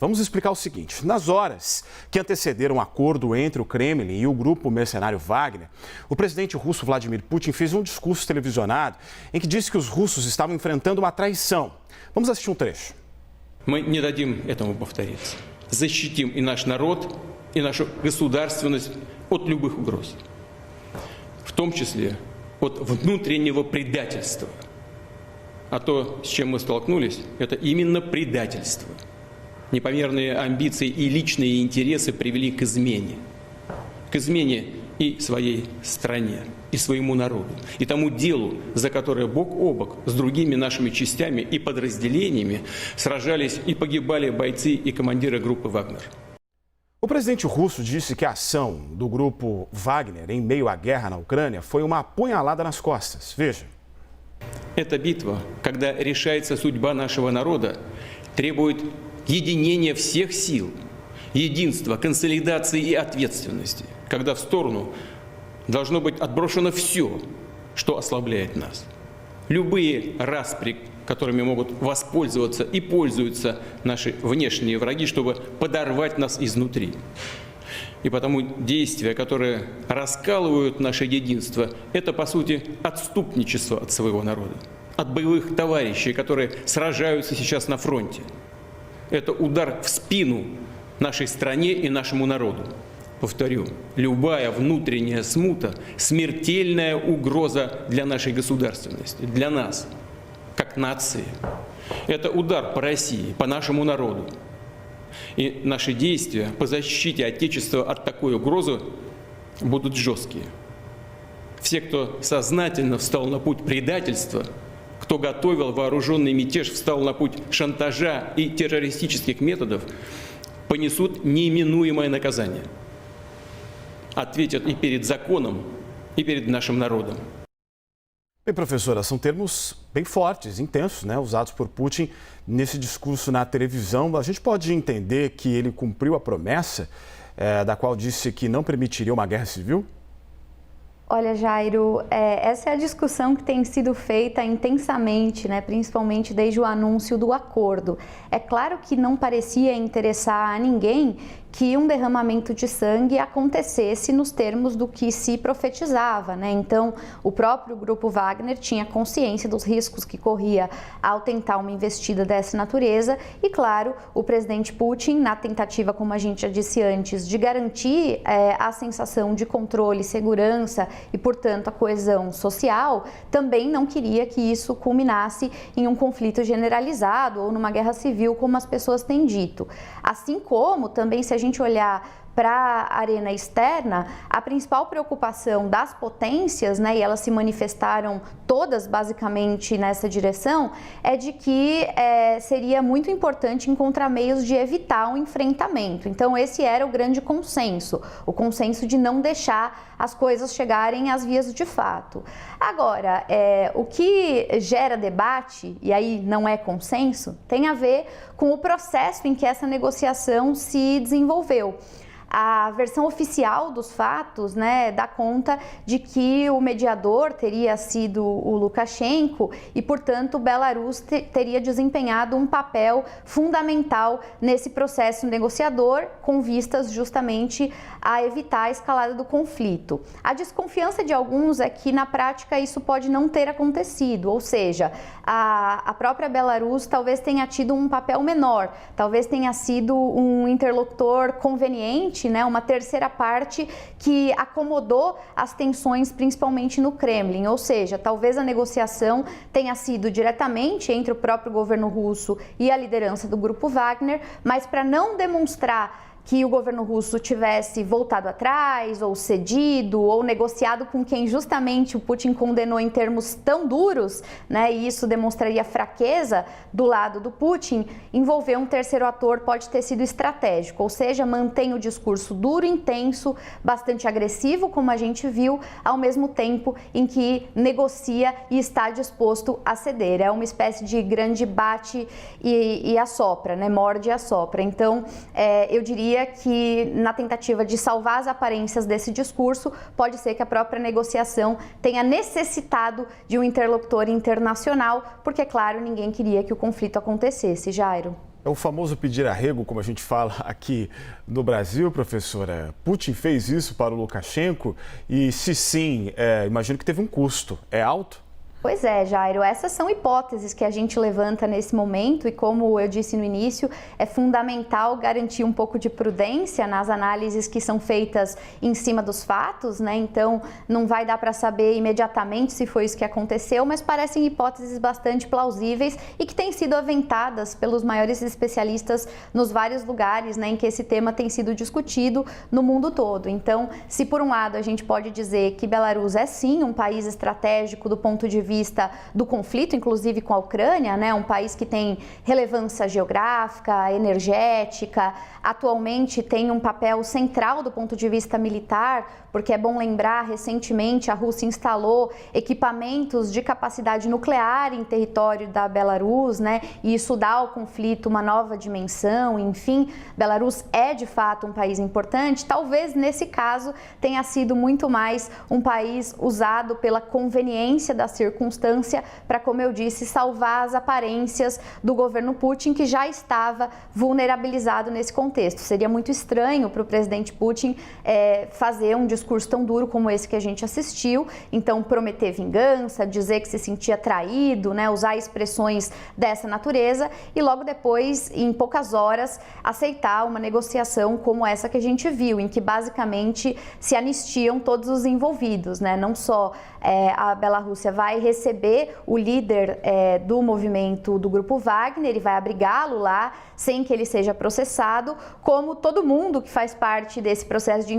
Vamos explicar o seguinte. Nas horas que antecederam o acordo entre o Kremlin e o grupo mercenário Wagner, o presidente russo Vladimir Putin fez um discurso televisionado em que disse que os russos estavam enfrentando uma traição. Vamos assistir um trecho. Мы не дадим этому повториться. Защитим и наш народ, и нашу государственность от любых угроз. В том числе от внутреннего предательства. А то, с чем мы столкнулись, это именно предательство. Непомерные амбиции и личные интересы привели к измене. К измене и своей стране, и своему народу, и тому делу, за которое бок о бок с другими нашими частями и подразделениями сражались и погибали бойцы и командиры группы «Вагнер». O presidente russo disse que a ação do grupo Wagner em meio à guerra na Ucrânia foi uma apunhalada nas costas. Veja. Эта битва, когда решается судьба нашего народа, требует единения всех сил, единства, консолидации и ответственности, когда в сторону должно быть отброшено все, что ослабляет нас. Любые распри, которыми могут воспользоваться и пользуются наши внешние враги, чтобы подорвать нас изнутри. И потому действия, которые раскалывают наше единство, это, по сути, отступничество от своего народа, от боевых товарищей, которые сражаются сейчас на фронте. Это удар в спину нашей стране и нашему народу. Повторю, любая внутренняя смута – смертельная угроза для нашей государственности, для нас, как нации. Это удар по России, по нашему народу. И наши действия по защите Отечества от такой угрозы будут жесткие. Все, кто сознательно встал на путь предательства, кто готовил вооруженный мятеж, встал на путь шантажа и террористических методов, понесут неименуемое наказание. Ответят и перед законом, и перед нашим народом. Bem, professora, são termos bem fortes, intensos, né, usados por Putin nesse discurso na televisão. A gente pode entender que ele cumpriu a promessa da qual disse que não permitiria uma guerra civil? Olha, Jairo, essa é a discussão que tem sido feita intensamente, né, principalmente desde o anúncio do acordo. É claro que não parecia interessar a ninguém que um derramamento de sangue acontecesse nos termos do que se profetizava, né? Então, o próprio grupo Wagner tinha consciência dos riscos que corria ao tentar uma investida dessa natureza e, claro, o presidente Putin, na tentativa, como a gente já disse antes, de garantir a sensação de controle, segurança e, portanto, a coesão social, também não queria que isso culminasse em um conflito generalizado ou numa guerra civil, como as pessoas têm dito. Assim como também, se a gente olhar para a arena externa, a principal preocupação das potências, né, e elas se manifestaram todas basicamente nessa direção, é de que seria muito importante encontrar meios de evitar um enfrentamento. Então esse era o grande consenso, o consenso de não deixar as coisas chegarem às vias de fato. Agora, o que gera debate, e aí não é consenso, tem a ver com o processo em que essa negociação se desenvolveu. A versão oficial dos fatos, né, dá conta de que o mediador teria sido o Lukashenko e, portanto, Belarus teria desempenhado um papel fundamental nesse processo negociador, com vistas justamente a evitar a escalada do conflito. A desconfiança de alguns é que, na prática, isso pode não ter acontecido, ou seja, a própria Belarus talvez tenha tido um papel menor, talvez tenha sido um interlocutor conveniente, né, uma terceira parte que acomodou as tensões principalmente no Kremlin, ou seja, talvez a negociação tenha sido diretamente entre o próprio governo russo e a liderança do grupo Wagner, mas para não demonstrar que o governo russo tivesse voltado atrás, ou cedido, ou negociado com quem justamente o Putin condenou em termos tão duros, né, e isso demonstraria fraqueza do lado do Putin, envolver um terceiro ator pode ter sido estratégico, ou seja, mantém o discurso duro, intenso, bastante agressivo, como a gente viu, ao mesmo tempo em que negocia e está disposto a ceder. É uma espécie de grande bate e assopra, né, morde e assopra. Então, eu diria que na tentativa de salvar as aparências desse discurso, pode ser que a própria negociação tenha necessitado de um interlocutor internacional, porque, claro, ninguém queria que o conflito acontecesse, Jairo. É o famoso pedir arrego, como a gente fala aqui no Brasil, professora. Putin fez isso para o Lukashenko e, se sim, imagino que teve um custo. É alto? Pois é, Jairo, essas são hipóteses que a gente levanta nesse momento e, como eu disse no início, é fundamental garantir um pouco de prudência nas análises que são feitas em cima dos fatos, né? Então, não vai dar para saber imediatamente se foi isso que aconteceu, mas parecem hipóteses bastante plausíveis e que têm sido aventadas pelos maiores especialistas nos vários lugares, né, em que esse tema tem sido discutido no mundo todo. Então, se por um lado a gente pode dizer que Belarus é sim um país estratégico do ponto de vista do conflito, inclusive com a Ucrânia, né? Um país que tem relevância geográfica, energética, atualmente tem um papel central do ponto de vista militar, porque é bom lembrar, recentemente a Rússia instalou equipamentos de capacidade nuclear em território da Belarus, né? E isso dá ao conflito uma nova dimensão, enfim, Belarus é de fato um país importante. Talvez nesse caso tenha sido muito mais um país usado pela conveniência da circunstância para, como eu disse, salvar as aparências do governo Putin, que já estava vulnerabilizado nesse contexto. Seria muito estranho para o presidente Putin fazer um discurso tão duro como esse que a gente assistiu, então prometer vingança, dizer que se sentia traído, né, usar expressões dessa natureza e logo depois, em poucas horas, aceitar uma negociação como essa que a gente viu, em que basicamente se anistiam todos os envolvidos, né? Não só a Bielorrússia vai receber o líder do movimento do Grupo Wagner e vai abrigá-lo lá sem que ele seja processado, como todo mundo que faz parte desse processo de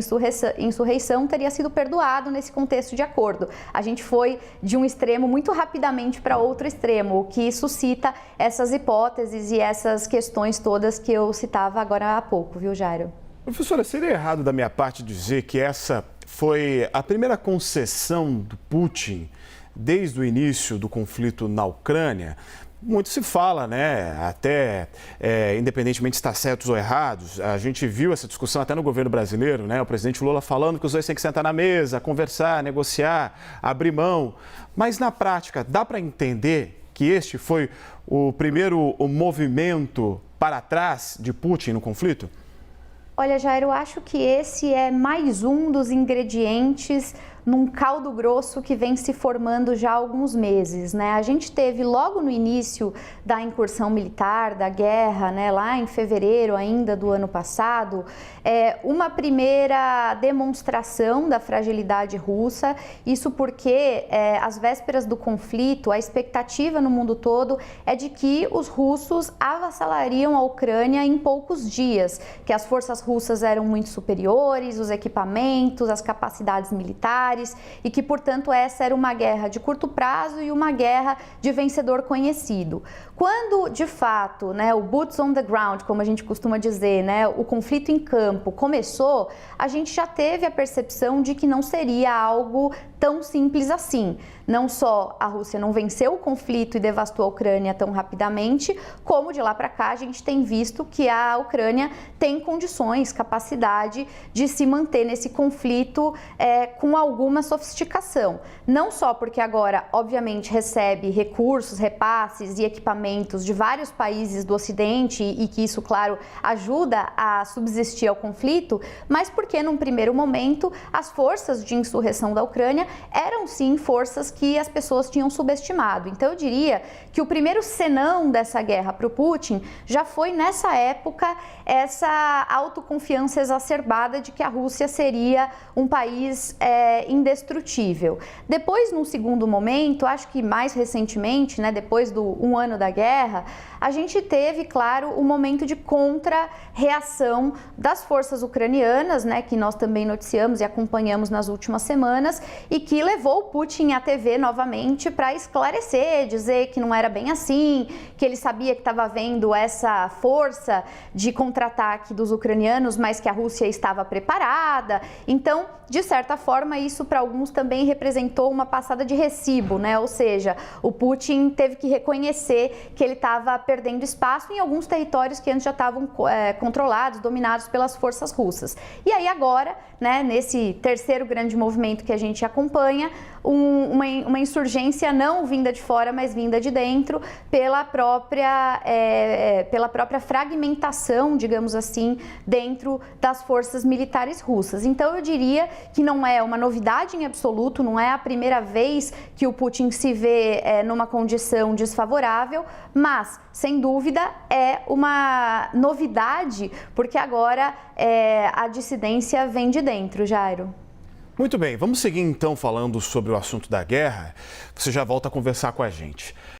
insurreição teria sido perdoado nesse contexto de acordo. A gente foi de um extremo muito rapidamente para outro extremo, o que suscita essas hipóteses e essas questões todas que eu citava agora há pouco, viu, Jairo? Professora, seria errado da minha parte dizer que essa foi a primeira concessão do Putin desde o início do conflito na Ucrânia? Muito se fala, né? Até independentemente de estar certos ou errados, a gente viu essa discussão até no governo brasileiro, né? O presidente Lula falando que os dois têm que sentar na mesa, conversar, negociar, abrir mão. Mas na prática, dá para entender que este foi o primeiro movimento para trás de Putin no conflito? Olha, Jair, eu acho que esse é mais um dos ingredientes num caldo grosso que vem se formando já há alguns meses, né? A gente teve logo no início da incursão militar, da guerra, né, lá em fevereiro ainda do ano passado, uma primeira demonstração da fragilidade russa, isso porque às vésperas do conflito, a expectativa no mundo todo é de que os russos avassalariam a Ucrânia em poucos dias, que as forças russas eram muito superiores, os equipamentos, as capacidades militares, e que, portanto, essa era uma guerra de curto prazo e uma guerra de vencedor conhecido. Quando, de fato, né, o boots on the ground, como a gente costuma dizer, né, o conflito em campo começou, a gente já teve a percepção de que não seria algo tão simples assim. Não só a Rússia não venceu o conflito e devastou a Ucrânia tão rapidamente, como de lá para cá a gente tem visto que a Ucrânia tem condições, capacidade de se manter nesse conflito com alguma sofisticação. Não só porque agora, obviamente, recebe recursos, repasses e equipamentos de vários países do Ocidente e que isso, claro, ajuda a subsistir ao conflito, mas porque, num primeiro momento, as forças de insurreição da Ucrânia eram, sim, forças que as pessoas tinham subestimado. Então, eu diria que o primeiro senão dessa guerra para o Putin já foi, nessa época, essa autoconfiança exacerbada de que a Rússia seria um país indestrutível. Depois, num segundo momento, acho que mais recentemente, né, depois do um ano da guerra, a gente teve, claro, um momento de contra-reação das forças ucranianas, né, que nós também noticiamos e acompanhamos nas últimas semanas, e que levou o Putin à TV novamente para esclarecer, dizer que não era bem assim, que ele sabia que estava havendo essa força de contra-ataque dos ucranianos, mas que a Rússia estava preparada. Então, de certa forma, isso para alguns também representou uma passada de recibo, né? Ou seja, o Putin teve que reconhecer que ele estava perdendo espaço em alguns territórios que antes já estavam controlados, dominados pelas forças russas. E aí agora, né, nesse terceiro grande movimento que a gente acompanha, acompanha uma insurgência não vinda de fora, mas vinda de dentro, pela própria fragmentação, digamos assim, dentro das forças militares russas. Então eu diria que não é uma novidade em absoluto, não é a primeira vez que o Putin se vê numa condição desfavorável, mas, sem dúvida, é uma novidade, porque agora a dissidência vem de dentro, Jairo. Muito bem, vamos seguir então falando sobre o assunto da guerra. Você já volta a conversar com a gente.